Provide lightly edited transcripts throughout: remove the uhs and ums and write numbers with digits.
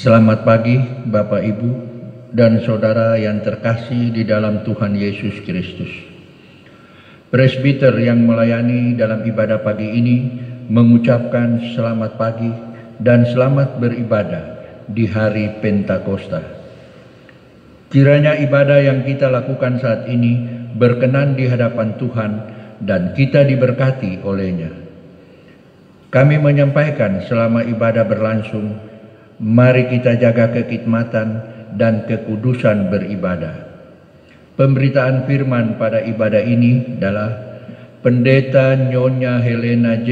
Selamat pagi Bapak Ibu dan Saudara yang terkasih di dalam Tuhan Yesus Kristus. Presbiter yang melayani dalam ibadah pagi ini mengucapkan selamat pagi dan selamat beribadah di hari Pentakosta. Kiranya ibadah yang kita lakukan saat ini berkenan di hadapan Tuhan dan kita diberkati olehnya. Kami menyampaikan selama ibadah berlangsung, mari kita jaga kekhidmatan dan kekudusan beribadah. Pemberitaan firman pada ibadah ini adalah Pendeta Nyonya Helena J.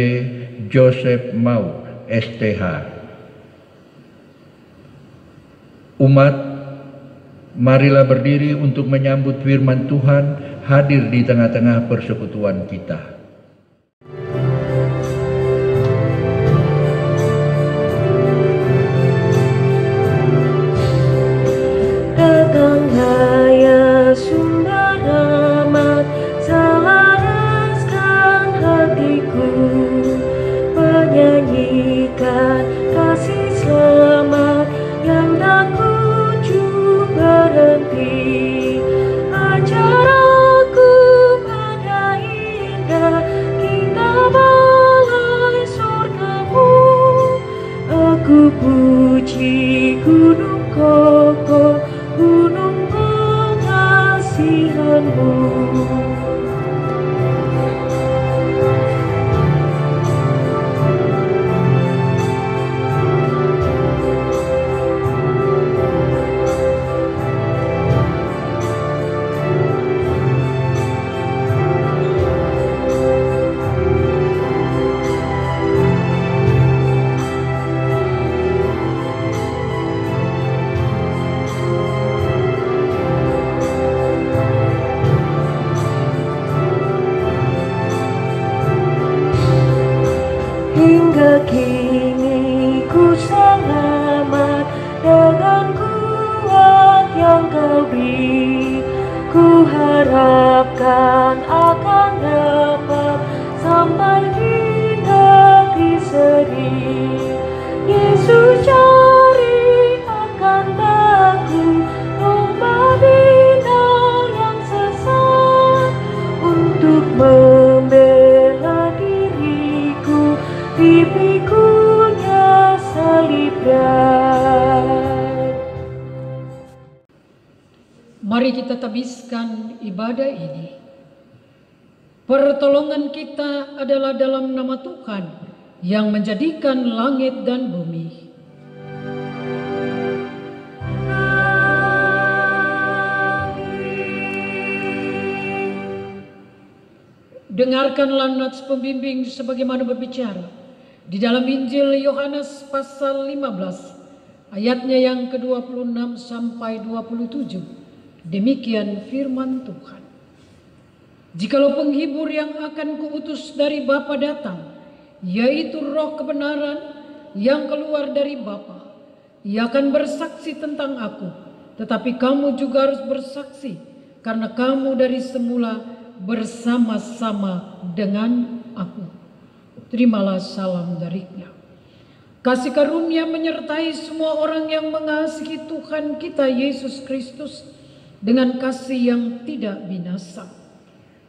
Joseph Mau, STH. Umat, marilah berdiri untuk menyambut firman Tuhan hadir di tengah-tengah persekutuan kita. Kasih selamat yang tak kunjung berhenti. Ajarku pada indah kita balai surgamu. Aku puji gunung kokoh, gunung pengasihanmu. Hingga kini ku selamat dengan kuat yang kau beri. Ku harapkan akan dapat sampai di negeri seri. Yesus cari akan aku domba bina yang sesat untuk membela diriku di pikunya salib berat. Mari kita tabiskan ibadah ini. Pertolongan kita adalah dalam nama Tuhan yang menjadikan langit dan bumi. Dengarkanlah nats pembimbing sebagaimana berbicara di dalam Injil Yohanes pasal 15 ayatnya yang ke-26 sampai 27. Demikian firman Tuhan. Jikalau penghibur yang akan kuutus dari Bapa datang, yaitu Roh kebenaran yang keluar dari Bapa, ia akan bersaksi tentang aku, tetapi kamu juga harus bersaksi karena kamu dari semula bersama-sama dengan aku. Terimalah salam darinya. Kasih karunia menyertai semua orang yang mengasihi Tuhan kita Yesus Kristus dengan kasih yang tidak binasa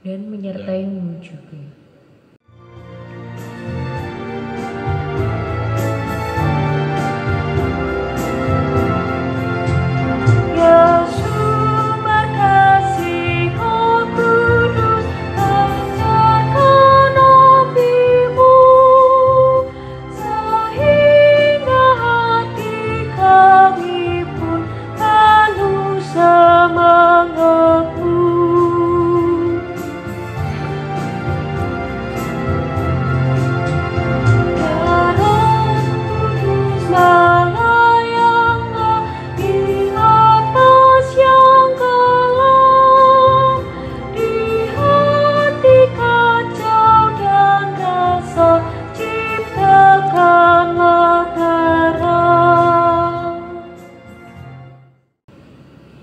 Dan menyertaimu juga.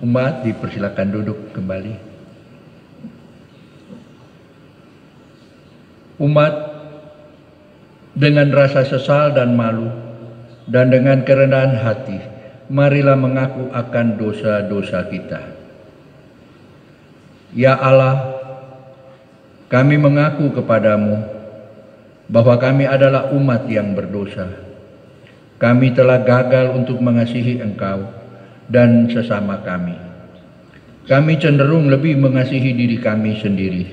Umat dipersilakan duduk kembali. Umat dengan rasa sesal dan malu dan dengan kerendahan hati marilah mengaku akan dosa-dosa kita. Ya Allah, kami mengaku kepadamu bahwa kami adalah umat yang berdosa. Kami telah gagal untuk mengasihi Engkau dan sesama kami. Kami cenderung lebih mengasihi diri kami sendiri.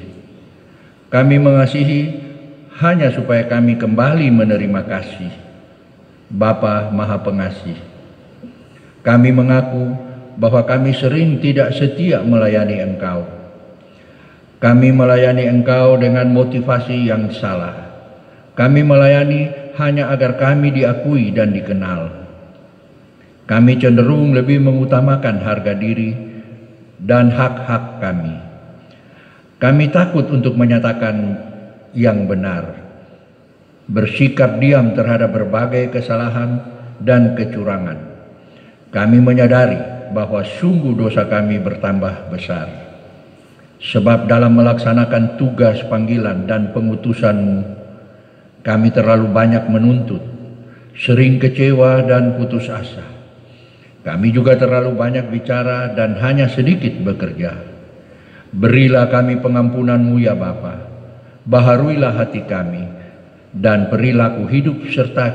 Kami mengasihi hanya supaya kami kembali menerima kasih. Bapa Maha Pengasih, kami mengaku bahwa kami sering tidak setia melayani Engkau. Kami melayani Engkau dengan motivasi yang salah. Kami melayani hanya agar kami diakui dan dikenal. Kami cenderung lebih mengutamakan harga diri dan hak-hak kami. Kami takut untuk menyatakan yang benar, bersikap diam terhadap berbagai kesalahan dan kecurangan. Kami menyadari bahwa sungguh dosa kami bertambah besar. Sebab dalam melaksanakan tugas panggilan dan pengutusan-Mu, kami terlalu banyak menuntut, sering kecewa dan putus asa. Kami juga terlalu banyak bicara dan hanya sedikit bekerja. Berilah kami pengampunan-Mu ya Bapa, baharuilah hati kami, dan perilaku hidup serta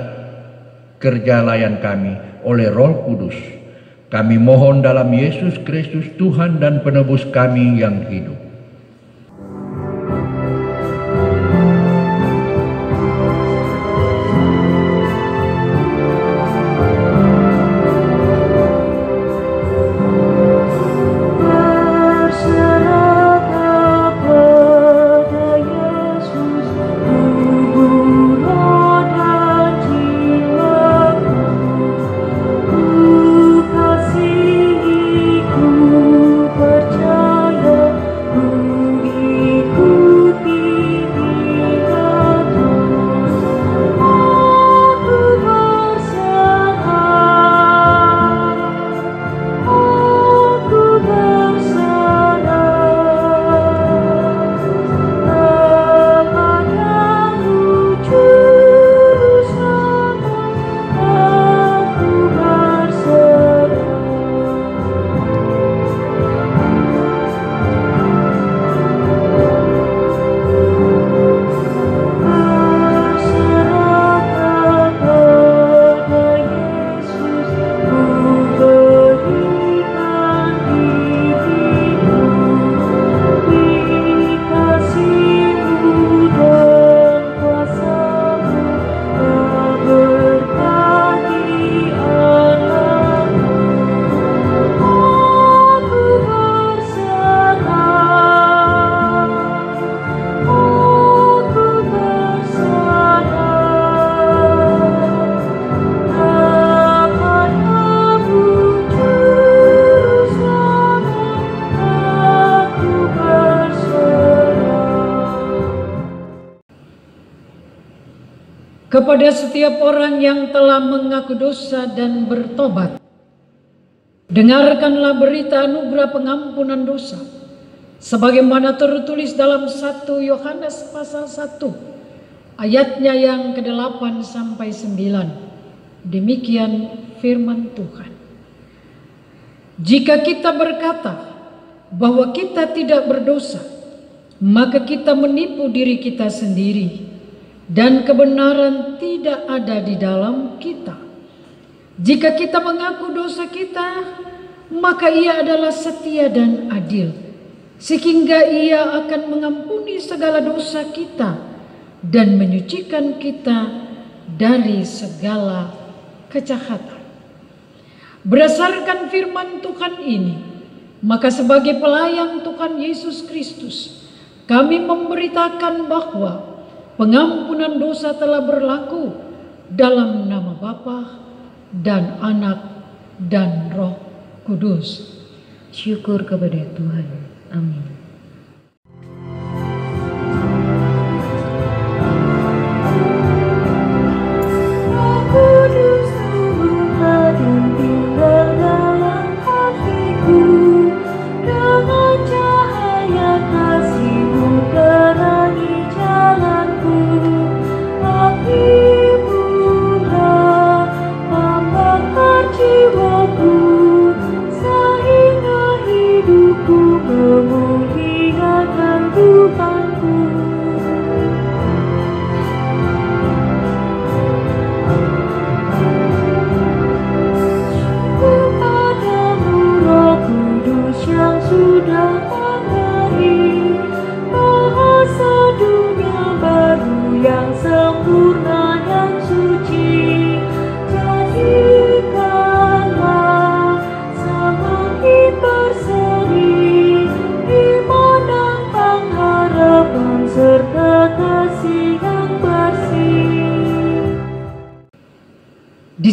kerja layan kami oleh Roh Kudus. Kami mohon dalam Yesus Kristus Tuhan dan Penebus kami yang hidup. Kepada setiap orang yang telah mengaku dosa dan bertobat, dengarkanlah berita anugerah pengampunan dosa, sebagaimana tertulis dalam 1 Yohanes pasal 1, ayatnya yang ke-8 sampai 9. Demikian firman Tuhan. Jika kita berkata bahwa kita tidak berdosa, maka kita menipu diri kita sendiri, dan kebenaran tidak ada di dalam kita. Jika kita mengaku dosa kita, maka Ia adalah setia dan adil, sehingga Ia akan mengampuni segala dosa kita dan menyucikan kita dari segala kejahatan. Berdasarkan firman Tuhan ini, maka sebagai pelayan Tuhan Yesus Kristus, kami memberitakan bahwa pengampunan dosa telah berlaku dalam nama Bapa dan Anak dan Roh Kudus. Syukur kepada Tuhan. Amin. Jiwaku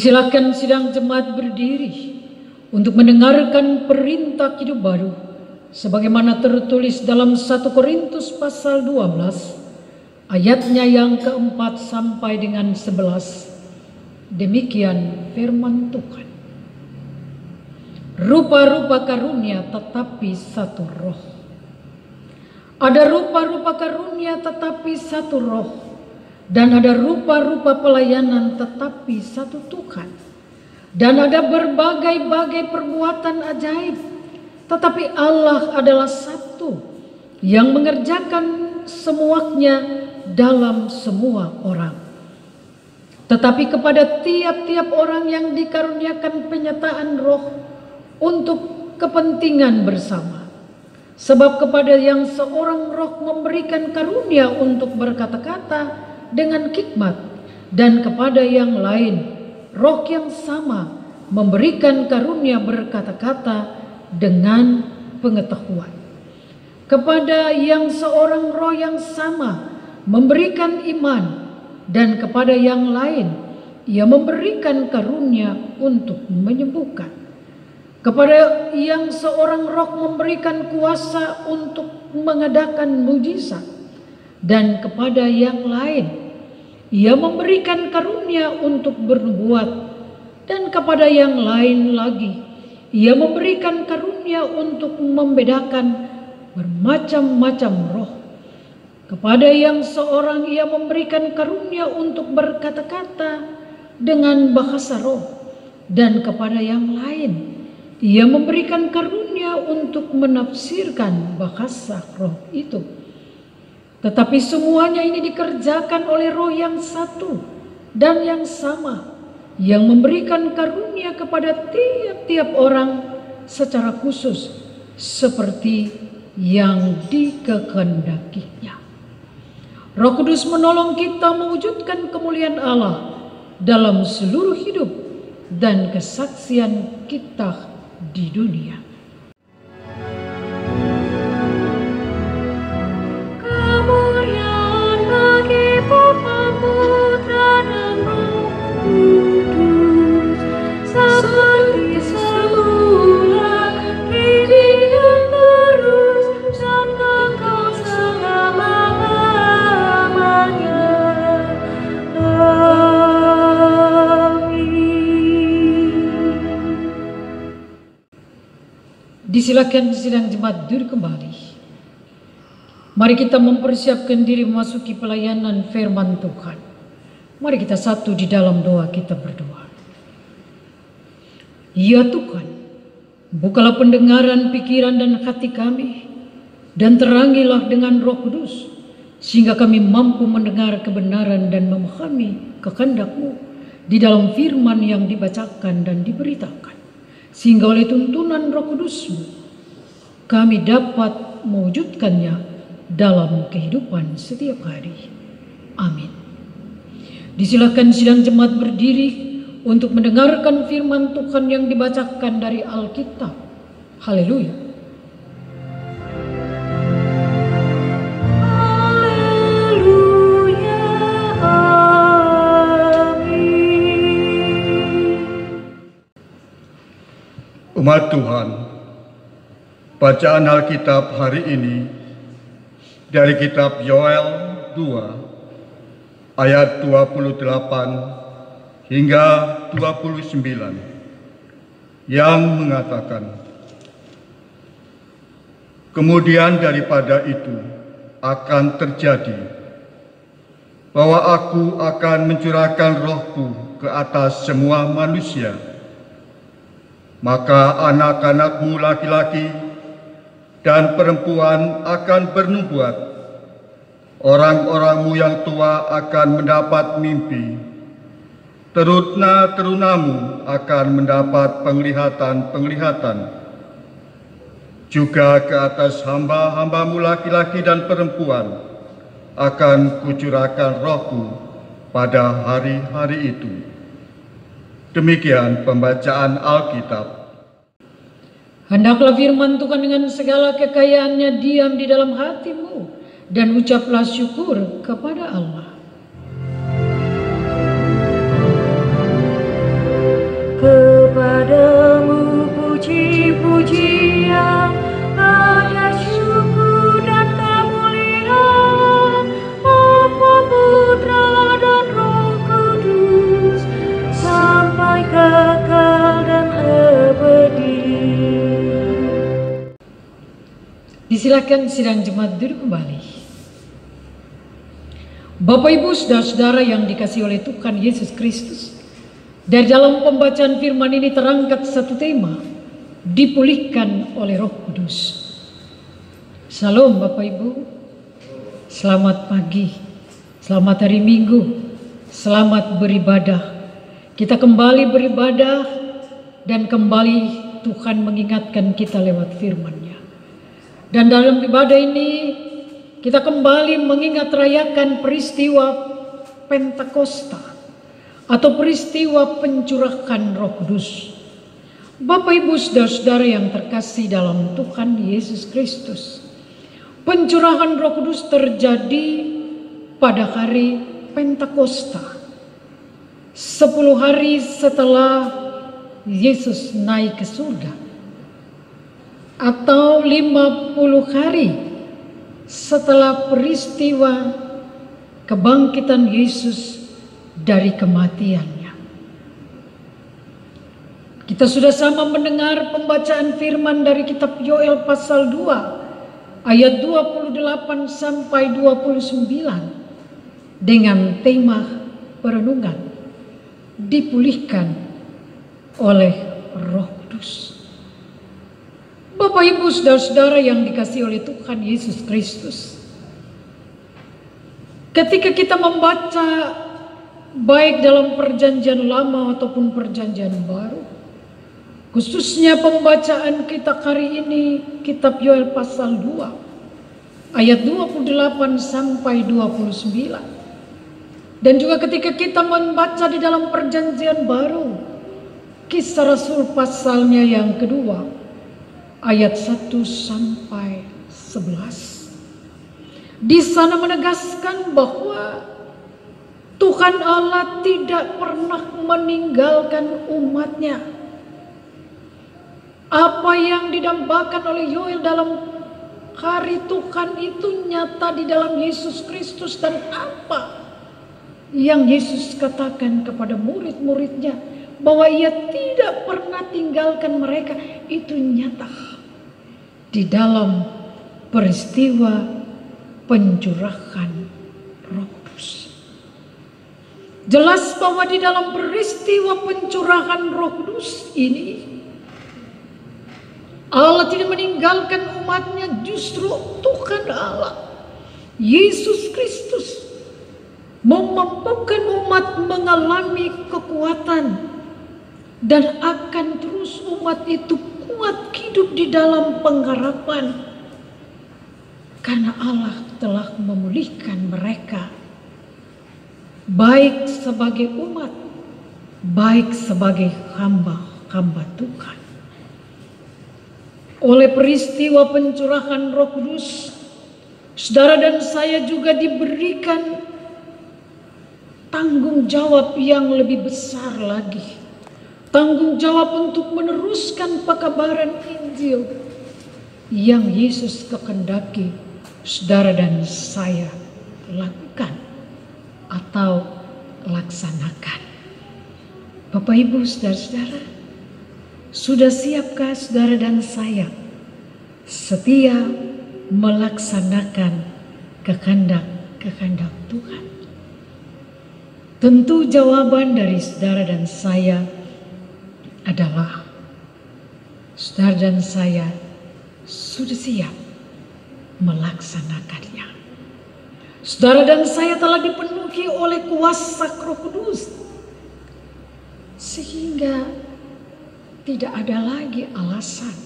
Disilakan sidang jemaat berdiri untuk mendengarkan perintah hidup baru sebagaimana tertulis dalam 1 Korintus pasal 12 ayatnya yang keempat sampai dengan 11. Demikian firman Tuhan. Rupa-rupa karunia tetapi satu roh. Ada rupa-rupa karunia tetapi satu roh. Dan ada rupa-rupa pelayanan tetapi satu Tuhan. Dan ada berbagai-bagai perbuatan ajaib, tetapi Allah adalah satu yang mengerjakan semuanya dalam semua orang. Tetapi kepada tiap-tiap orang yang dikaruniakan penyataan roh untuk kepentingan bersama. Sebab kepada yang seorang roh memberikan karunia untuk berkata-kata dengan hikmat, dan kepada yang lain roh yang sama memberikan karunia berkata-kata dengan pengetahuan. Kepada yang seorang roh yang sama memberikan iman, dan kepada yang lain ia memberikan karunia untuk menyembuhkan. Kepada yang seorang roh memberikan kuasa untuk mengadakan mujizat, dan kepada yang lain ia memberikan karunia untuk bernubuat, dan kepada yang lain lagi ia memberikan karunia untuk membedakan bermacam-macam roh. Kepada yang seorang ia memberikan karunia untuk berkata-kata dengan bahasa roh, dan kepada yang lain ia memberikan karunia untuk menafsirkan bahasa roh itu. Tetapi semuanya ini dikerjakan oleh roh yang satu dan yang sama, yang memberikan karunia kepada tiap-tiap orang secara khusus seperti yang dikehendakinya. Roh Kudus menolong kita mewujudkan kemuliaan Allah dalam seluruh hidup dan kesaksian kita di dunia. Kemuliaan bagi Bapa, Putra dan Roh Kudus, seperti semula, kini dan terus, dan kekal selama-lamanya. Disilakan sidang jemaat duduk kembali. Mari kita mempersiapkan diri memasuki pelayanan firman Tuhan. Mari kita satu di dalam doa, kita berdoa. Ya Tuhan, bukalah pendengaran pikiran dan hati kami, dan terangilah dengan Roh Kudus, sehingga kami mampu mendengar kebenaran dan memahami kehendak-Mu di dalam firman yang dibacakan dan diberitakan, sehingga oleh tuntunan Roh Kudus-Mu kami dapat mewujudkannya dalam kehidupan setiap hari. Amin. Disilakan sidang jemaat berdiri untuk mendengarkan firman Tuhan yang dibacakan dari Alkitab. Haleluya. Haleluya, amin. Umat Tuhan, bacaan Alkitab hari ini dari kitab Yoel 2 ayat 28 hingga 29 yang mengatakan, kemudian daripada itu akan terjadi bahwa aku akan mencurahkan rohku ke atas semua manusia. Maka anak-anakmu laki-laki dan perempuan akan bernubuat, orang-orangmu yang tua akan mendapat mimpi, teruna-terunamu akan mendapat penglihatan-penglihatan. Juga ke atas hamba-hambamu laki-laki dan perempuan akan kucurahkan rohku pada hari-hari itu. Demikian pembacaan Alkitab. Hendaklah firman Tuhan dengan segala kekayaannya diam di dalam hatimu, dan ucaplah syukur kepada Allah. Disilakan sidang jemaat duduk kembali. Bapak Ibu saudara-saudara yang dikasihi oleh Tuhan Yesus Kristus, dari dalam pembacaan firman ini terangkat satu tema, dipulihkan oleh Roh Kudus. Salam Bapak Ibu, selamat pagi, selamat hari Minggu, selamat beribadah. Kita kembali beribadah dan kembali Tuhan mengingatkan kita lewat firman-Nya. Dan dalam ibadah ini kita kembali mengingat rayakan peristiwa Pentakosta atau peristiwa pencurahan Roh Kudus. Bapak Ibu saudara-saudara yang terkasih dalam Tuhan Yesus Kristus, pencurahan Roh Kudus terjadi pada hari Pentakosta, 10 hari setelah Yesus naik ke surga, atau 50 hari setelah peristiwa kebangkitan Yesus dari kematiannya. Kita sudah sama mendengar pembacaan firman dari kitab Yoel pasal 2 ayat 28 sampai 29 dengan tema perenungan, dipulihkan oleh Roh Kudus. Bapak Ibu saudara-saudara yang dikasihi oleh Tuhan Yesus Kristus, ketika kita membaca baik dalam perjanjian lama ataupun perjanjian baru, khususnya pembacaan kita hari ini kitab Yoel pasal 2 ayat 28 sampai 29, dan juga ketika kita membaca di dalam perjanjian baru Kisah Rasul pasalnya yang kedua ayat 1 sampai 11. Di sana menegaskan bahwa Tuhan Allah tidak pernah meninggalkan umatnya. Apa yang didambakan oleh Yoel dalam hari Tuhan itu nyata di dalam Yesus Kristus, dan apa yang Yesus katakan kepada murid-muridnya bahwa ia tidak pernah tinggalkan mereka, itu nyata di dalam peristiwa pencurahan Roh Kudus. Jelas bahwa di dalam peristiwa pencurahan Roh Kudus ini Allah tidak meninggalkan umatnya, justru Tuhan Allah Yesus Kristus memampukan umat mengalami kekuatan, dan akan terus umat itu kuat hidup di dalam pengharapan, karena Allah telah memulihkan mereka baik sebagai umat, baik sebagai hamba-hamba Tuhan. Oleh peristiwa pencurahan Roh Kudus, saudara dan saya juga diberikan tanggung jawab yang lebih besar lagi. Tanggung jawab untuk meneruskan pekabaran Injil yang Yesus kehendaki saudara dan saya lakukan atau laksanakan. Bapak Ibu saudara-saudara, sudah siapkah saudara dan saya setia melaksanakan kehendak Tuhan? Tentu jawaban dari saudara dan saya adalah saudara dan saya sudah siap melaksanakannya. Saudara dan saya telah dipenuhi oleh kuasa Roh Kudus, sehingga tidak ada lagi alasan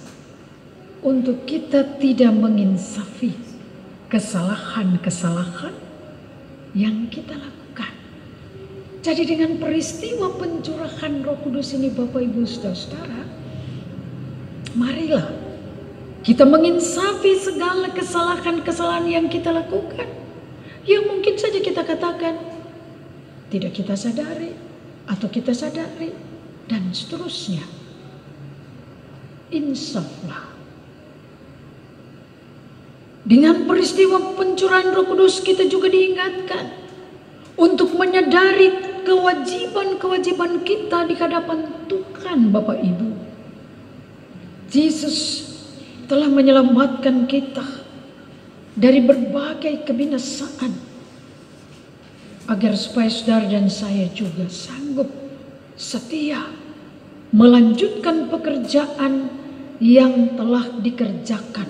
untuk kita tidak menginsafi kesalahan-kesalahan yang kita lakukan. Jadi dengan peristiwa pencurahan Roh Kudus ini Bapak Ibu saudara-saudara, marilah kita menginsafi segala kesalahan-kesalahan yang kita lakukan, yang mungkin saja kita katakan tidak kita sadari atau kita sadari, dan seterusnya. Insaflah. Dengan peristiwa pencurahan Roh Kudus kita juga diingatkan untuk menyadari kewajiban-kewajiban kita di hadapan Tuhan Bapak Ibu. Yesus telah menyelamatkan kita dari berbagai kebinasaan, agar supaya saudara dan saya juga sanggup setia melanjutkan pekerjaan yang telah dikerjakan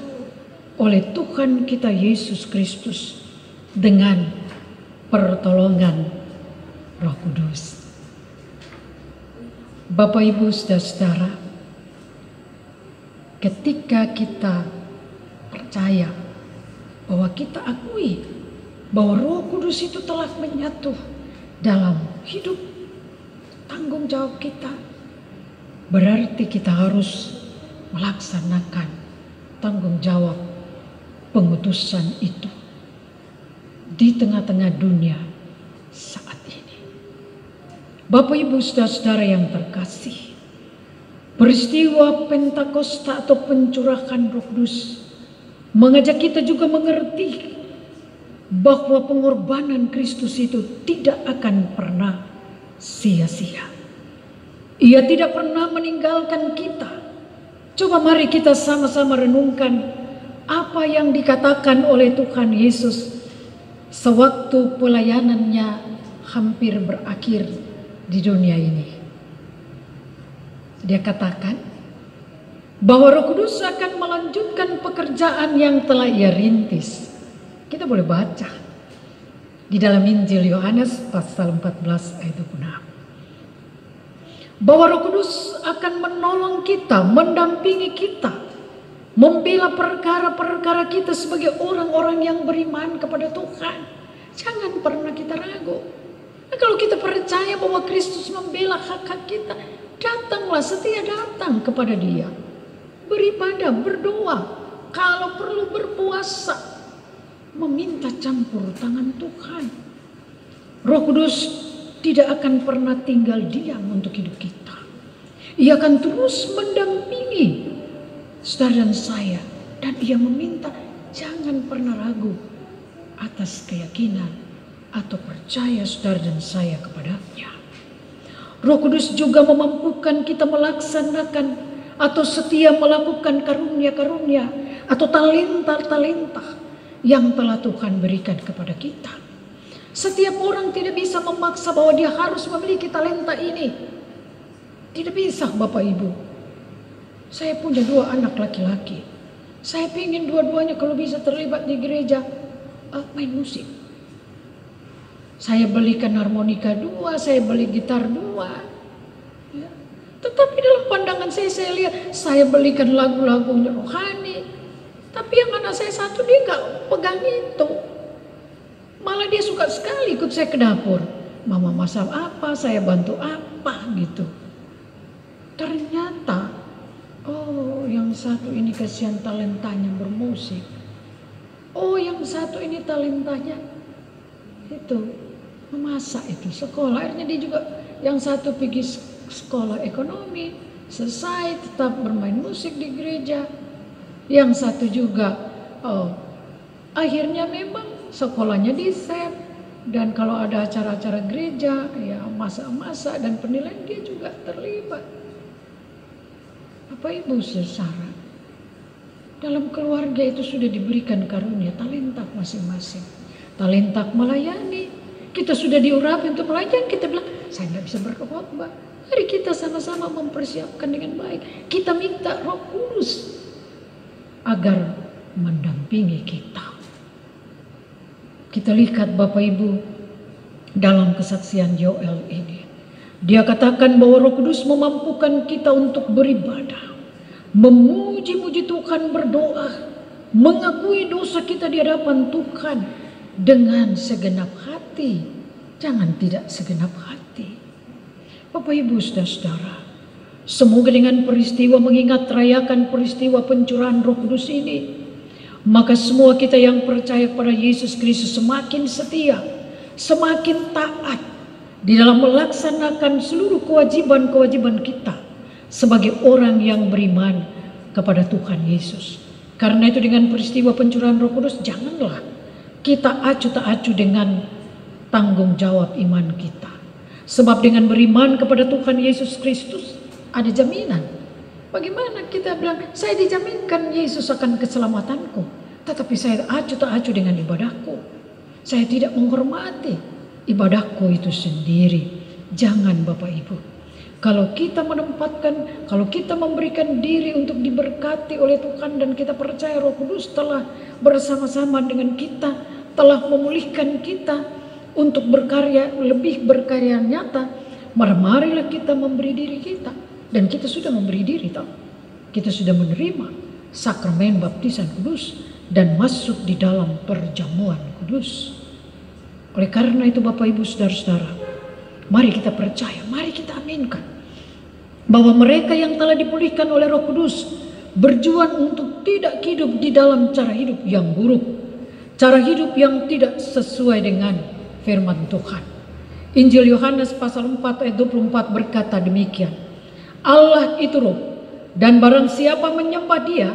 oleh Tuhan kita Yesus Kristus dengan pertolongan Roh Kudus. Bapak Ibu saudara-saudara, ketika kita percaya bahwa kita akui bahwa Roh Kudus itu telah menyatu dalam hidup tanggung jawab kita, berarti kita harus melaksanakan tanggung jawab pengutusan itu di tengah-tengah dunia saat ini. Bapak Ibu saudara-saudara yang terkasih, peristiwa Pentakosta atau pencurahan Roh Kudus mengajak kita juga mengerti bahwa pengorbanan Kristus itu tidak akan pernah sia-sia. Ia tidak pernah meninggalkan kita. Coba mari kita sama-sama renungkan apa yang dikatakan oleh Tuhan Yesus sewaktu pelayanannya hampir berakhir di dunia ini. Dia katakan bahwa Roh Kudus akan melanjutkan pekerjaan yang telah ia rintis. Kita boleh baca di dalam Injil Yohanes pasal 14 ayat 26. Bahwa Roh Kudus akan menolong kita, mendampingi kita, membela perkara-perkara kita sebagai orang-orang yang beriman kepada Tuhan. Jangan pernah kita ragu. Nah, kalau kita percaya bahwa Kristus membela hak-hak kita, datanglah, setia datang kepada Dia. Beribadah, berdoa, kalau perlu berpuasa, meminta campur tangan Tuhan. Roh Kudus tidak akan pernah tinggal diam untuk hidup kita. Ia akan terus mendampingi saudara dan saya, dan ia meminta jangan pernah ragu atas keyakinan atau percaya saudara dan saya kepadanya. Roh Kudus juga memampukan kita melaksanakan atau setia melakukan karunia-karunia atau talenta-talenta yang telah Tuhan berikan kepada kita. Setiap orang tidak bisa memaksa bahwa dia harus memiliki talenta ini. Tidak bisa, Bapak Ibu. Saya punya 2 anak laki-laki. Saya ingin dua-duanya kalau bisa terlibat di gereja main musik. Saya belikan harmonika 2, saya beli gitar 2. Ya. Tetapi dalam pandangan saya lihat, saya belikan lagu-lagunya rohani. Tapi yang anak saya satu dia gak pegang itu. Malah dia suka sekali ikut saya ke dapur. Mama masak apa, saya bantu apa gitu. Ternyata, oh yang satu ini kasihan talentanya bermusik. Oh yang satu ini talentanya itu memasak, itu sekolah. Akhirnya dia juga yang satu pergi sekolah ekonomi, selesai tetap bermain musik di gereja. Yang satu juga akhirnya memang sekolahnya di SEM, dan kalau ada acara-acara gereja ya masak-masak dan penilaian dia juga terlibat. Bapak Ibu saudara, dalam keluarga itu sudah diberikan karunia talenta masing-masing. Talenta melayani, kita sudah diurapi untuk melayani. Kita bilang saya nggak bisa berkhotbah, mari kita sama-sama mempersiapkan dengan baik. Kita minta Roh Kudus agar mendampingi kita. Kita lihat Bapak Ibu dalam kesaksian Yoel ini. Dia katakan bahwa Roh Kudus memampukan kita untuk beribadah, memuji-muji Tuhan, berdoa, mengakui dosa kita di hadapan Tuhan dengan segenap hati. Jangan tidak segenap hati. Bapak Ibu saudara-saudara, semoga dengan peristiwa mengingat rayakan peristiwa pencurahan Roh Kudus ini, maka semua kita yang percaya pada Yesus Kristus semakin setia, semakin taat di dalam melaksanakan seluruh kewajiban-kewajiban kita sebagai orang yang beriman kepada Tuhan Yesus. Karena itu dengan peristiwa pencurahan Roh Kudus, janganlah kita acuh tak acuh dengan tanggung jawab iman kita. Sebab dengan beriman kepada Tuhan Yesus Kristus ada jaminan. Bagaimana kita bilang, saya dijaminkan Yesus akan keselamatanku. Tetapi saya acuh tak acuh dengan ibadahku. Saya tidak menghormati ibadahku itu sendiri. Jangan Bapak Ibu. Kalau kita menempatkan, kalau kita memberikan diri untuk diberkati oleh Tuhan dan kita percaya Roh Kudus telah bersama-sama dengan kita, telah memulihkan kita untuk berkarya, lebih berkarya nyata, marilah kita memberi diri kita. Dan kita sudah memberi diri, tahu? Kita sudah menerima sakramen baptisan kudus dan masuk di dalam perjamuan kudus. Oleh karena itu Bapak Ibu saudara-saudara, mari kita percaya, mari kita aminkan bahwa mereka yang telah dipulihkan oleh Roh Kudus berjuang untuk tidak hidup di dalam cara hidup yang buruk, cara hidup yang tidak sesuai dengan firman Tuhan. Injil Yohanes pasal 4 ayat 24 berkata demikian, Allah itu roh, dan barang siapa menyembah dia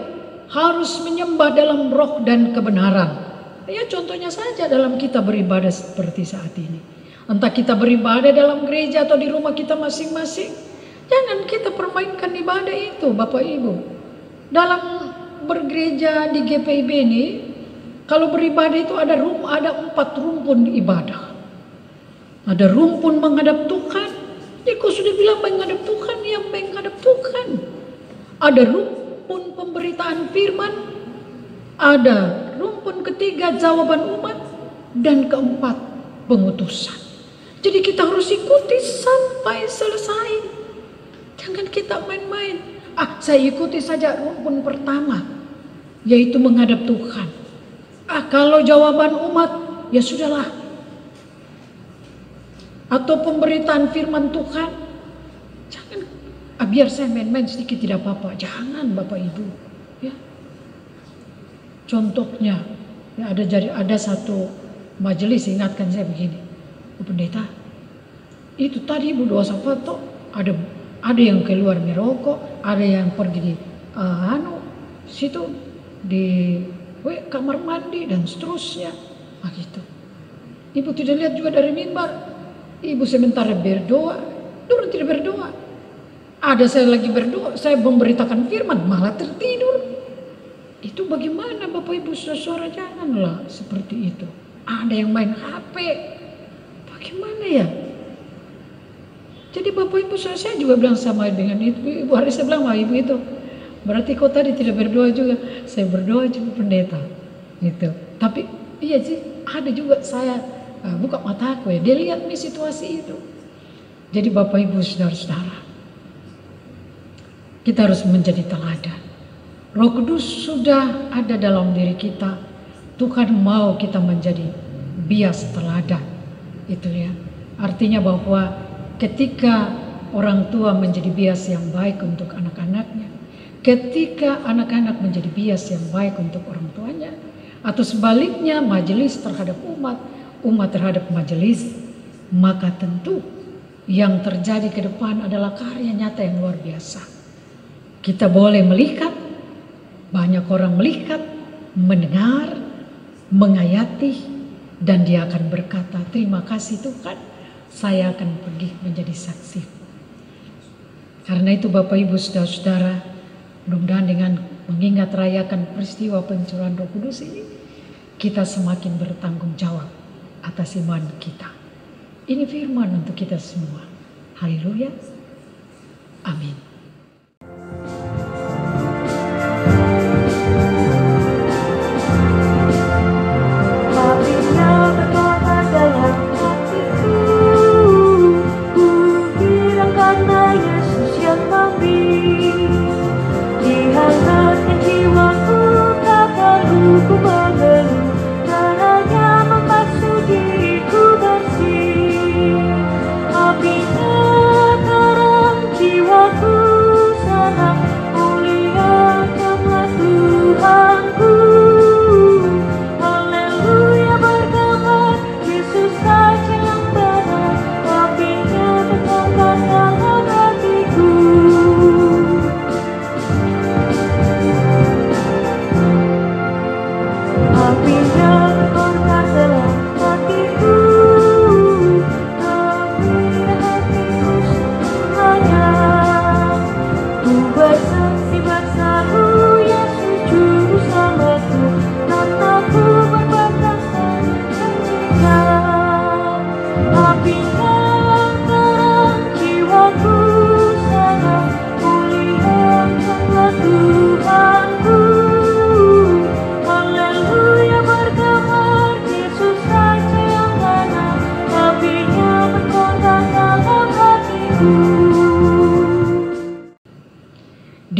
harus menyembah dalam roh dan kebenaran. Ya contohnya saja dalam kita beribadah seperti saat ini. Entah kita beribadah dalam gereja atau di rumah kita masing-masing, jangan kita permainkan ibadah itu Bapak Ibu. Dalam bergereja di GPIB ini, kalau beribadah itu ada 4 rumpun ibadah. Ada rumpun menghadap Tuhan. Kau sudah bilang menghadap Tuhan, yang menghadap Tuhan. Ada rumpun pemberitaan firman, ada rumpun ketiga jawaban umat, dan keempat pengutusan. Jadi kita harus ikuti sampai selesai. Jangan kita main-main. Saya ikuti saja rumpun pertama, yaitu menghadap Tuhan. Kalau jawaban umat, ya sudahlah. Atau pemberitaan firman Tuhan, jangan biar saya main-main sedikit tidak apa-apa. Jangan Bapak Ibu, ya. Contohnya, ya ada satu majelis ingatkan saya begini, pendeta, itu tadi Ibu doa apa toh? Ada yang keluar merokok, ada yang pergi di situ di kamar mandi dan seterusnya, gitu. Ibu tidak lihat juga dari mimbar. Ibu sementara berdoa, turun tidak berdoa. Ada saya lagi berdoa, saya memberitakan firman, malah tertidur. Itu bagaimana Bapak Ibu saudara, janganlah seperti itu. Ada yang main HP, bagaimana ya? Jadi Bapak Ibu saya juga bilang sama dengan itu. Ibu hari saya bilang sama Ibu itu, berarti kau tadi tidak berdoa juga. Saya berdoa juga pendeta, gitu. Tapi iya sih, ada juga saya buka mataku ya, dia lihat nih situasi itu. Jadi Bapak Ibu saudara-saudara, kita harus menjadi teladan. Roh Kudus sudah ada dalam diri kita. Tuhan mau kita menjadi bias teladan. Itu ya. Artinya bahwa ketika orang tua menjadi bias yang baik untuk anak-anaknya, ketika anak-anak menjadi bias yang baik untuk orang tuanya, atau sebaliknya majelis terhadap umat terhadap majelis, maka tentu yang terjadi ke depan adalah karya nyata yang luar biasa. Kita boleh melihat, banyak orang melihat, mendengar, mengayati, dan dia akan berkata, terima kasih Tuhan, saya akan pergi menjadi saksi. Karena itu Bapak Ibu saudara-saudara, mudah-mudahan dengan mengingat rayakan peristiwa pencurahan Roh Kudus ini, kita semakin bertanggung jawab atas iman kita. Ini firman untuk kita semua. Haleluya. Amin. Hatinya berkata dalam hatiku, ku hiraukan Yesus yang bangkit. Dihangatkan jiwaku, tak perlu ku mengeluh. Caranya membasuh diriku bersih. Apinya terang jiwaku,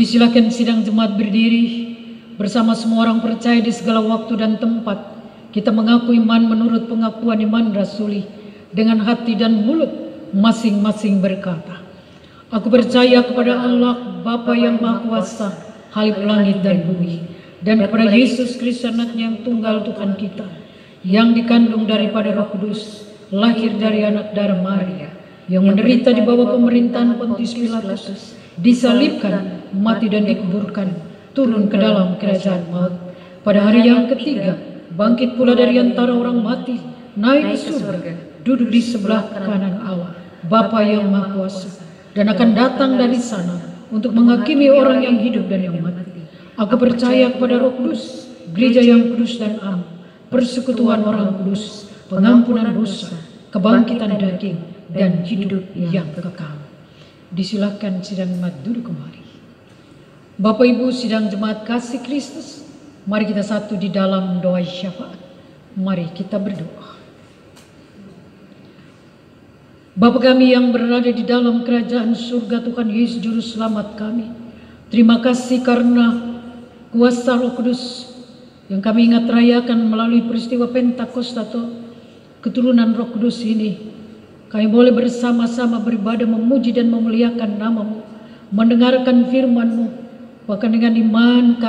Disilakan sidang jemaat berdiri bersama semua orang percaya di segala waktu dan tempat. Kita mengaku iman menurut pengakuan iman rasuli dengan hati dan mulut masing-masing berkata, aku percaya kepada Allah Bapa yang Maha Kuasa, Khalif langit dan bumi, dan kepada Yesus Kristus anaknya yang tunggal Tuhan kita, yang dikandung daripada Roh Kudus, lahir dari anak darah Maria, yang menderita di bawah pemerintahan Pontius Pilatus, disalibkan, mati dan dikuburkan, turun ke dalam kerajaan maut. Pada hari yang ketiga, bangkit pula dari antara orang mati, naik ke surga, duduk di sebelah kanan Allah, Bapa yang Maha Kuasa, dan akan datang dari sana untuk menghakimi orang yang hidup dan yang mati. Aku percaya kepada Roh Kudus, gereja yang kudus dan am, persekutuan orang kudus, pengampunan dosa, kebangkitan daging, dan hidup yang kekal. Disilakan sidang jemaat duduk kembali. Bapak Ibu sidang jemaat kasih Kristus, mari kita satu di dalam doa syafaat. Mari kita berdoa. Bapa kami yang berada di dalam kerajaan surga, Tuhan Yesus Juru Selamat kami, terima kasih karena kuasa Roh Kudus yang kami ingat rayakan melalui peristiwa Pentakosta atau keturunan Roh Kudus ini. Kami boleh bersama-sama beribadah, memuji dan memuliakan nama-Mu, mendengarkan firman-Mu. Bahkan dengan iman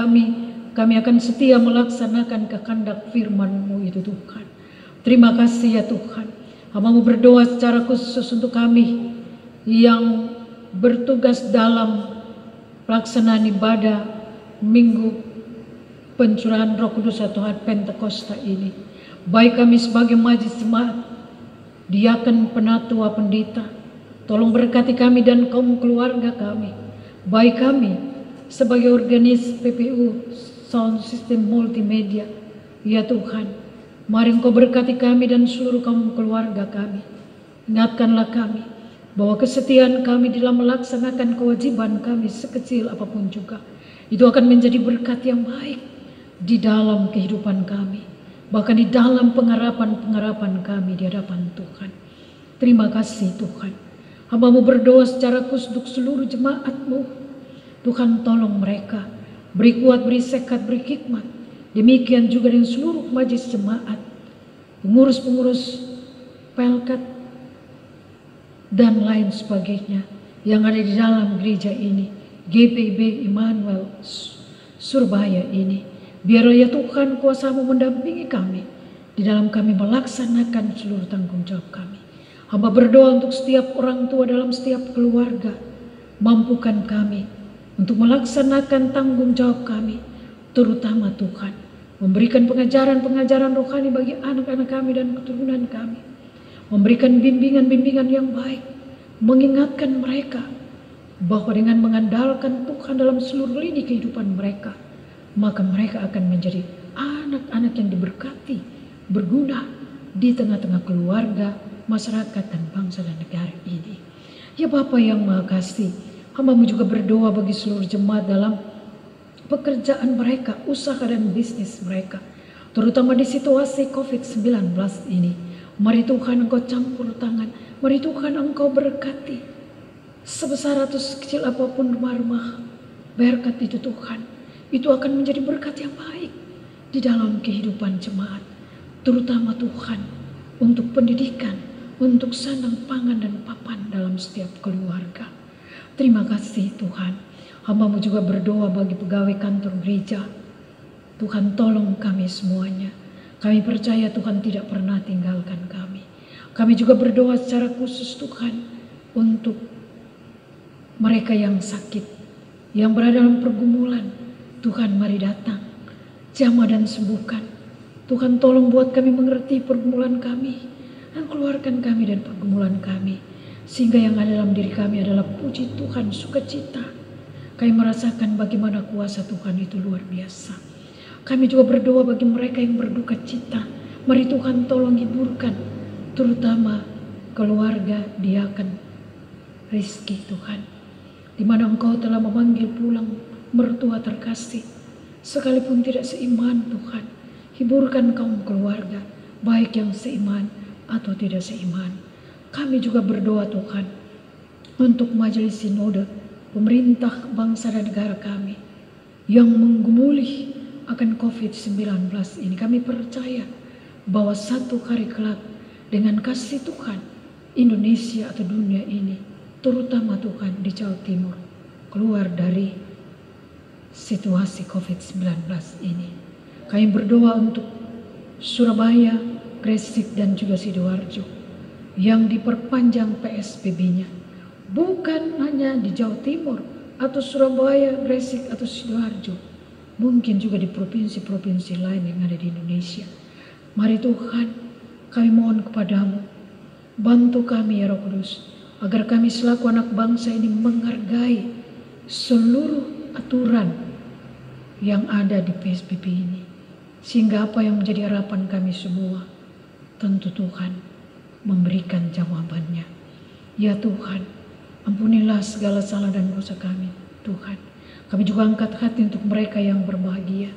kami akan setia melaksanakan kehendak firman-Mu itu Tuhan. Terima kasih ya Tuhan. Hamba-Mu berdoa secara khusus untuk kami yang bertugas dalam pelaksanaan ibadah Minggu pencurahan Roh Kudus atau hari Pentakosta ini. Baik kami sebagai majelis jemaat, diaken, penatua, pendeta, tolong berkati kami dan kaum keluarga kami. Baik kami sebagai organis PPU Sound System Multimedia, ya Tuhan, mari Engkau berkati kami dan seluruh kaum keluarga kami. Ingatkanlah kami bahwa kesetiaan kami dalam melaksanakan kewajiban kami sekecil apapun juga, itu akan menjadi berkat yang baik di dalam kehidupan kami, bahkan di dalam pengharapan-pengharapan kami di hadapan Tuhan. Terima kasih Tuhan. Hamba-Mu berdoa secara khusus untuk seluruh jemaat-Mu. Tuhan tolong mereka, beri kuat, beri sekat, beri hikmat. Demikian juga dengan seluruh majelis jemaat, pengurus-pengurus pelkat dan lain sebagainya yang ada di dalam gereja ini, GPIB Immanuel Surabaya ini. Biarlah ya Tuhan kuasa-Mu mendampingi kami di dalam kami melaksanakan seluruh tanggung jawab kami. Hamba berdoa untuk setiap orang tua dalam setiap keluarga. Mampukan kami untuk melaksanakan tanggung jawab kami, terutama Tuhan, memberikan pengajaran-pengajaran rohani bagi anak-anak kami dan keturunan kami. Memberikan bimbingan-bimbingan yang baik, mengingatkan mereka bahwa dengan mengandalkan Tuhan dalam seluruh lini kehidupan mereka, maka mereka akan menjadi anak-anak yang diberkati, berguna di tengah-tengah keluarga, masyarakat, dan bangsa dan negara ini. Ya Bapa yang Maha Kasih, hamba-Mu juga berdoa bagi seluruh jemaat dalam pekerjaan mereka, usaha dan bisnis mereka, terutama di situasi COVID-19 ini. Mari Tuhan Engkau campur tangan, mari Tuhan Engkau berkati, sebesar atau sekecil apapun rumah-rumah, berkat itu Tuhan, itu akan menjadi berkat yang baik di dalam kehidupan jemaat, terutama Tuhan untuk pendidikan, untuk sandang pangan dan papan dalam setiap keluarga. Terima kasih Tuhan. Hamba-Mu juga berdoa bagi pegawai kantor gereja. Tuhan tolong kami semuanya. Kami percaya Tuhan tidak pernah tinggalkan kami. Kami juga berdoa secara khusus Tuhan untuk mereka yang sakit, yang berada dalam pergumulan. Tuhan mari datang, jamah dan sembuhkan. Tuhan tolong buat kami mengerti pergumulan kami, dan keluarkan kami dari pergumulan kami, sehingga yang ada dalam diri kami adalah puji Tuhan, sukacita. Kami merasakan bagaimana kuasa Tuhan itu luar biasa. Kami juga berdoa bagi mereka yang berduka cita. Mari Tuhan tolong hiburkan, terutama keluarga diaken Rizky Tuhan, di mana Engkau telah memanggil pulang mertua terkasih, sekalipun tidak seiman Tuhan. Hiburkan kaum keluarga, baik yang seiman atau tidak seiman. Kami juga berdoa Tuhan untuk majelis sinode pemerintah bangsa dan negara kami yang menggumuli akan COVID-19 ini. Kami percaya bahwa satu hari kelak dengan kasih Tuhan, Indonesia atau dunia ini, terutama Tuhan di Jawa Timur, keluar dari situasi COVID-19 ini. Kami berdoa untuk Surabaya, Gresik dan juga Sidoarjo yang diperpanjang PSBB-nya. Bukan hanya di Jawa Timur atau Surabaya, Gresik atau Sidoarjo, mungkin juga di provinsi-provinsi lain yang ada di Indonesia. Mari Tuhan, kami mohon kepadamu, bantu kami ya Roh Kudus, agar kami selaku anak bangsa ini menghargai seluruh aturan yang ada di PSBB ini. Sehingga apa yang menjadi harapan kami semua, tentu Tuhan memberikan jawabannya. Ya Tuhan, ampunilah segala salah dan dosa kami, Tuhan. Kami juga angkat hati untuk mereka yang berbahagia,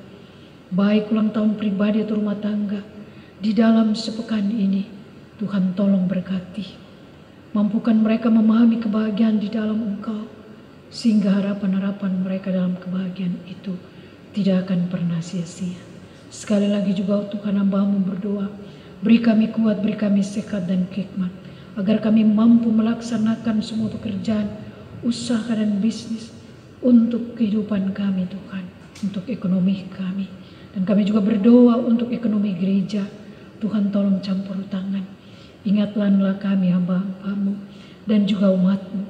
baik ulang tahun pribadi atau rumah tangga. Di dalam sepekan ini, Tuhan tolong berkati. Mampukan mereka memahami kebahagiaan di dalam Engkau, sehingga harapan-harapan mereka dalam kebahagiaan itu tidak akan pernah sia-sia. Sekali lagi juga Tuhan, hamba-Mu berdoa, beri kami kuat, beri kami sehat dan hikmat, agar kami mampu melaksanakan semua pekerjaan, usaha dan bisnis untuk kehidupan kami Tuhan, untuk ekonomi kami. Dan kami juga berdoa untuk ekonomi gereja. Tuhan tolong campur tangan. Ingatlah kami hamba-Mu dan juga umat-Mu,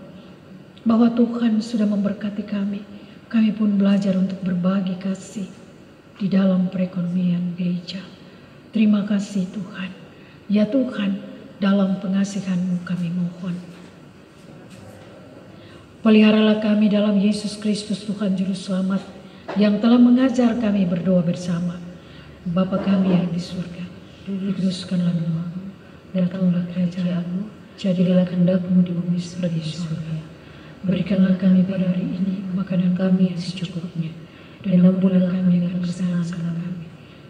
bahwa Tuhan sudah memberkati kami. Kami pun belajar untuk berbagi kasih di dalam perekonomian gereja. Terima kasih Tuhan. Ya Tuhan, dalam pengasihan-Mu kami mohon. Peliharalah kami dalam Yesus Kristus Tuhan Juru Selamat, yang telah mengajar kami berdoa bersama. Bapa kami yang di surga, dikuduskanlah nama-Mu, datanglah kerajaan-Mu, jadilah kehendak-Mu di bumi seperti di surga. Berikanlah kami pada hari ini makanan kami yang secukupnya, dan ampunilah kami akan kesalahan kami,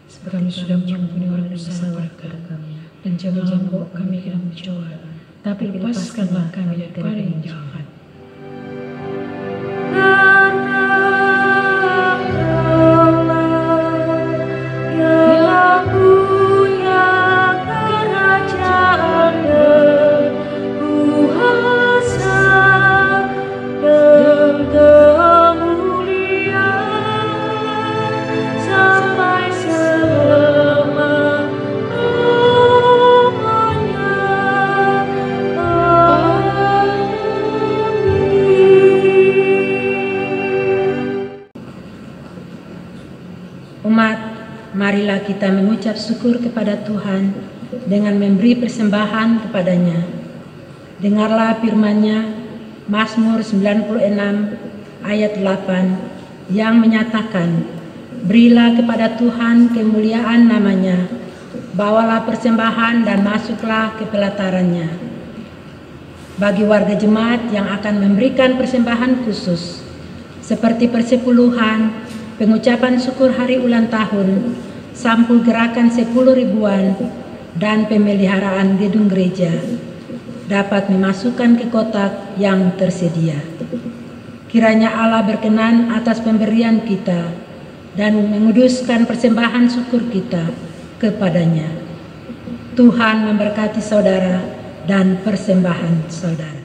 seperti kami sudah mengampuni orang bersalah kepada kami. Dan jangan bawa kami ke dalam pencobaan, tapi lepaskanlah kami daripada yang jahat. Marilah kita mengucap syukur kepada Tuhan dengan memberi persembahan kepadanya. Dengarlah firman-Nya, Mazmur 96 ayat 8 yang menyatakan, berilah kepada Tuhan kemuliaan namanya, bawalah persembahan dan masuklah ke pelatarannya. Bagi warga jemaat yang akan memberikan persembahan khusus, seperti persepuluhan, pengucapan syukur hari ulang tahun, sampul gerakan 10 ribuan, dan pemeliharaan gedung gereja, dapat memasukkan ke kotak yang tersedia. Kiranya Allah berkenan atas pemberian kita dan menguduskan persembahan syukur kita kepadanya. Tuhan memberkati saudara dan persembahan saudara.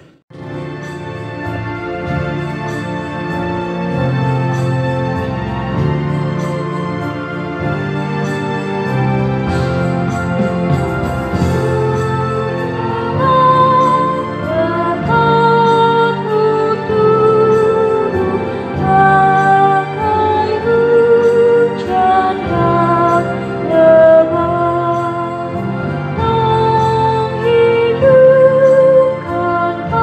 Menghidupkan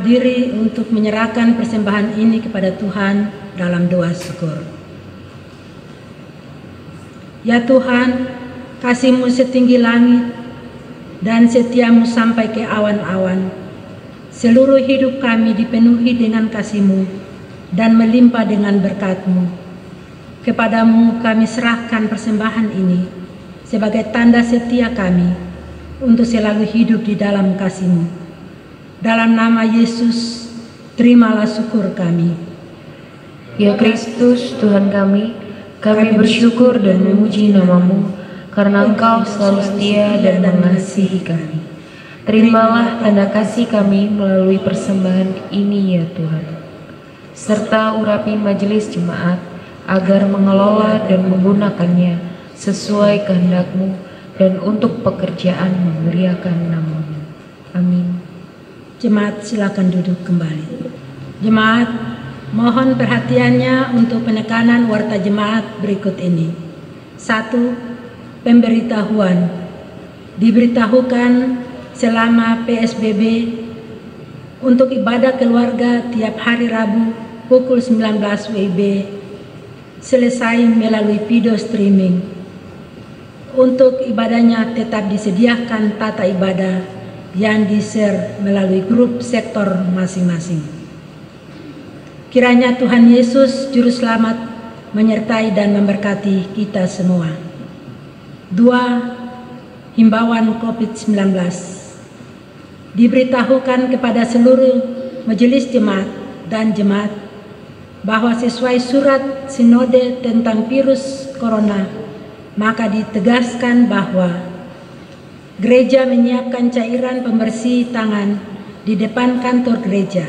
diri untuk menyerahkan persembahan ini kepada Tuhan dalam doa syukur. Ya Tuhan, kasih-Mu setinggi langit dan setia-Mu sampai ke awan-awan. Seluruh hidup kami dipenuhi dengan kasih-Mu dan melimpah dengan berkat-Mu. Kepadamu kami serahkan persembahan ini sebagai tanda setia kami untuk selalu hidup di dalam kasih-Mu. Dalam nama Yesus, terimalah syukur kami. Ya Kristus, Tuhan kami bersyukur dan memuji nama-Mu, karena Engkau selalu setia dan mengasihi kami. Terimalah tanda kasih kami melalui persembahan ini ya Tuhan. Serta urapi majelis jemaat agar mengelola dan menggunakannya sesuai kehendak-Mu dan untuk pekerjaan memuliakan nama-Mu. Amin. Jemaat silakan duduk kembali. Jemaat, mohon perhatiannya untuk penekanan warta jemaat berikut ini. 1. Pemberitahuan. Diberitahukan selama PSBB untuk ibadah keluarga tiap hari Rabu pukul 19 WIB selesai melalui video streaming. Untuk ibadahnya tetap disediakan tata ibadah yang di-share melalui grup sektor masing-masing. Kiranya Tuhan Yesus Juru Selamat menyertai dan memberkati kita semua. 2. Himbauan COVID-19. Diberitahukan kepada seluruh majelis jemaat dan jemaat bahwa sesuai surat sinode tentang virus corona, maka ditegaskan bahwa gereja menyiapkan cairan pembersih tangan di depan kantor gereja.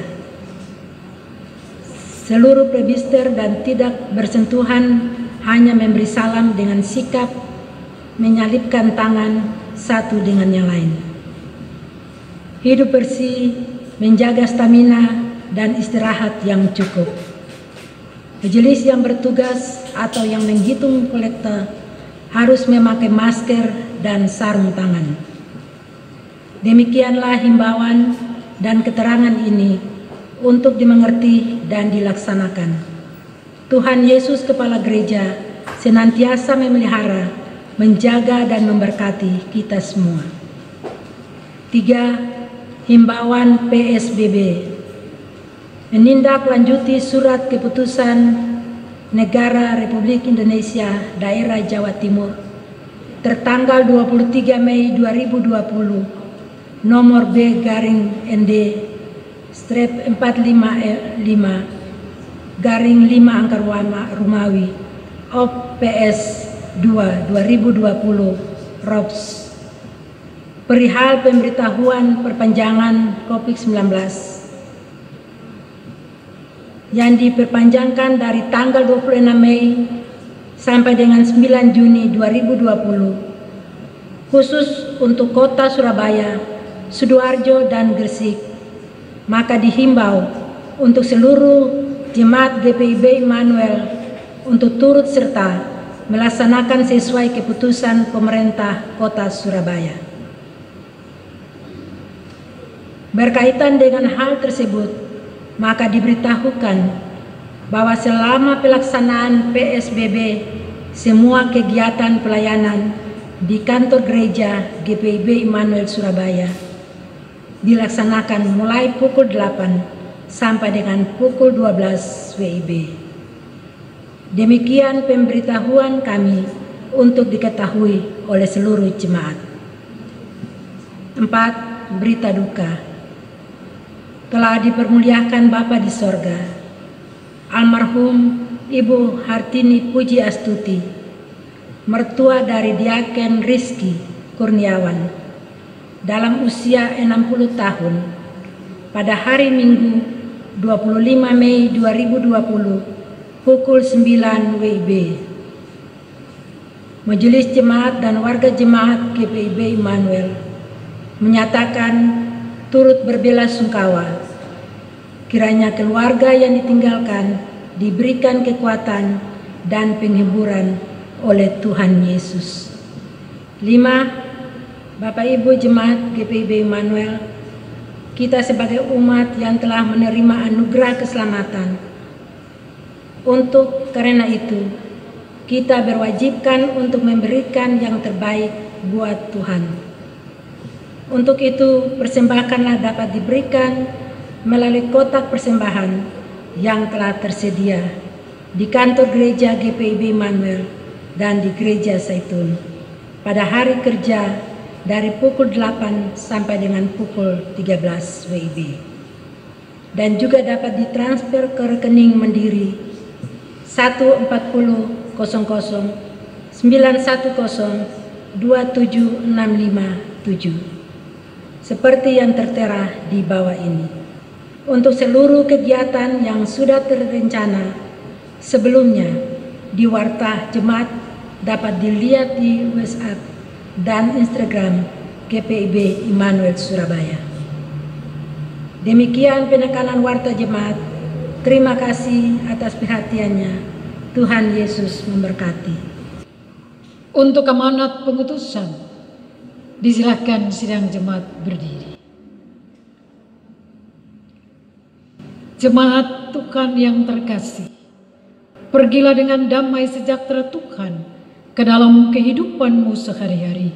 Seluruh presbiter dan tidak bersentuhan hanya memberi salam dengan sikap menyalipkan tangan satu dengan yang lain. Hidup bersih, menjaga stamina dan istirahat yang cukup. Majelis yang bertugas atau yang menghitung kolekta harus memakai masker dan sarung tangan. Demikianlah himbauan dan keterangan ini untuk dimengerti dan dilaksanakan. Tuhan Yesus Kepala Gereja senantiasa memelihara, menjaga dan memberkati kita semua. 3. Himbauan PSBB. Menindaklanjuti surat keputusan Negara Republik Indonesia Daerah Jawa Timur tertanggal 23 Mei 2020 nomor B/45/5 Rumawi OPS 2 2020 ROPS perihal pemberitahuan perpanjangan COVID-19 yang diperpanjangkan dari tanggal 26 Mei sampai dengan 9 Juni 2020 khusus untuk kota Surabaya, Sidoarjo dan Gresik, maka dihimbau untuk seluruh jemaat GPIB Immanuel untuk turut serta melaksanakan sesuai keputusan pemerintah kota Surabaya. Berkaitan dengan hal tersebut, maka diberitahukan bahwa selama pelaksanaan PSBB, semua kegiatan pelayanan di kantor gereja GPIB Immanuel Surabaya dilaksanakan mulai pukul 8 sampai dengan pukul 12 WIB. Demikian pemberitahuan kami untuk diketahui oleh seluruh jemaat. 4. Berita duka. Telah dipermuliakan Bapa di sorga, almarhum Ibu Hartini Puji Astuti, mertua dari Diaken Rizky Kurniawan, dalam usia 60 tahun, pada hari Minggu 25 Mei 2020 pukul 9 WIB. Majelis Jemaat dan warga jemaat GPIB Immanuel menyatakan turut berbelasungkawa. Kiranya keluarga yang ditinggalkan diberikan kekuatan dan penghiburan oleh Tuhan Yesus. 5. Bapak Ibu Jemaat GPIB Immanuel, kita sebagai umat yang telah menerima anugerah keselamatan. Untuk karena itu, kita berwajibkan untuk memberikan yang terbaik buat Tuhan. Untuk itu, persembahanlah dapat diberikan melalui kotak persembahan yang telah tersedia di kantor gereja GPIB Immanuel dan di Gereja Zaitun pada hari kerja dari pukul 8 sampai dengan pukul 13 WIB. Dan juga dapat ditransfer ke rekening Mandiri 14091027657 seperti yang tertera di bawah ini. Untuk seluruh kegiatan yang sudah terencana sebelumnya di Warta Jemaat dapat dilihat di WhatsApp dan Instagram GPIB Immanuel Surabaya. Demikian penekanan Warta Jemaat. Terima kasih atas perhatiannya. Tuhan Yesus memberkati. Untuk amanat pengutusan, disilakan sidang jemaat berdiri. Jemaat Tuhan yang terkasih, pergilah dengan damai sejahtera Tuhan ke dalam kehidupanmu sehari-hari,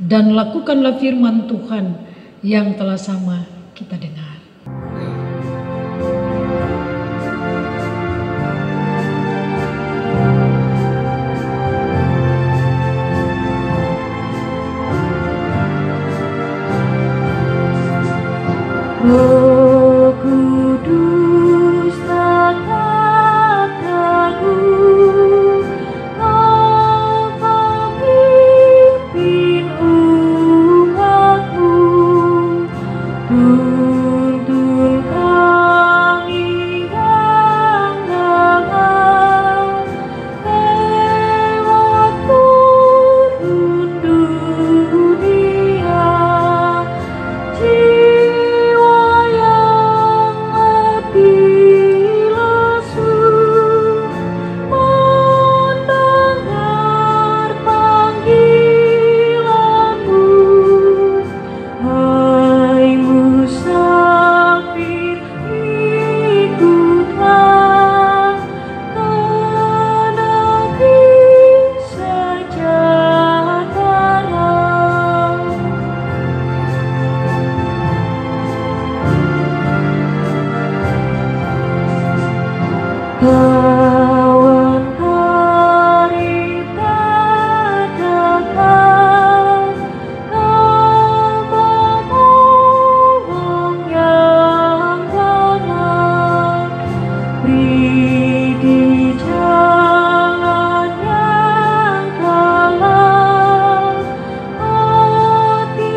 dan lakukanlah firman Tuhan yang telah sama kita dengar. Roh Kudus tetap teguh, Kau pemimpin umat-Mu, tuntun kami yang lemah, lewat turun dunia. Kawan karib terdekat, Kau menolong yang benar, beri di jalan yang gelap, hati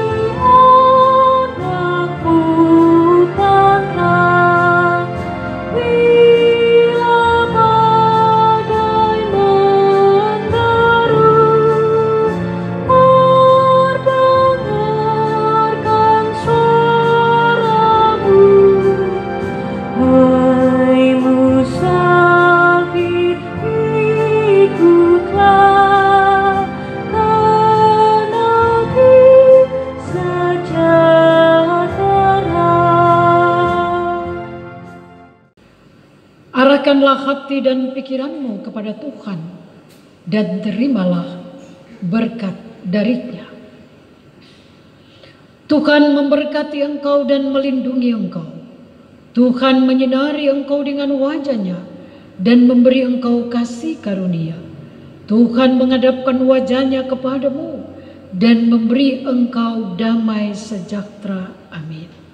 anakmu tenang. Arahkanlah hati dan pikiranmu kepada Tuhan, dan terimalah berkat darinya. Tuhan memberkati engkau dan melindungi engkau. Tuhan menyinari engkau dengan wajah-Nya dan memberi engkau kasih karunia. Tuhan menghadapkan wajah-Nya kepadamu dan memberi engkau damai sejahtera. Amin.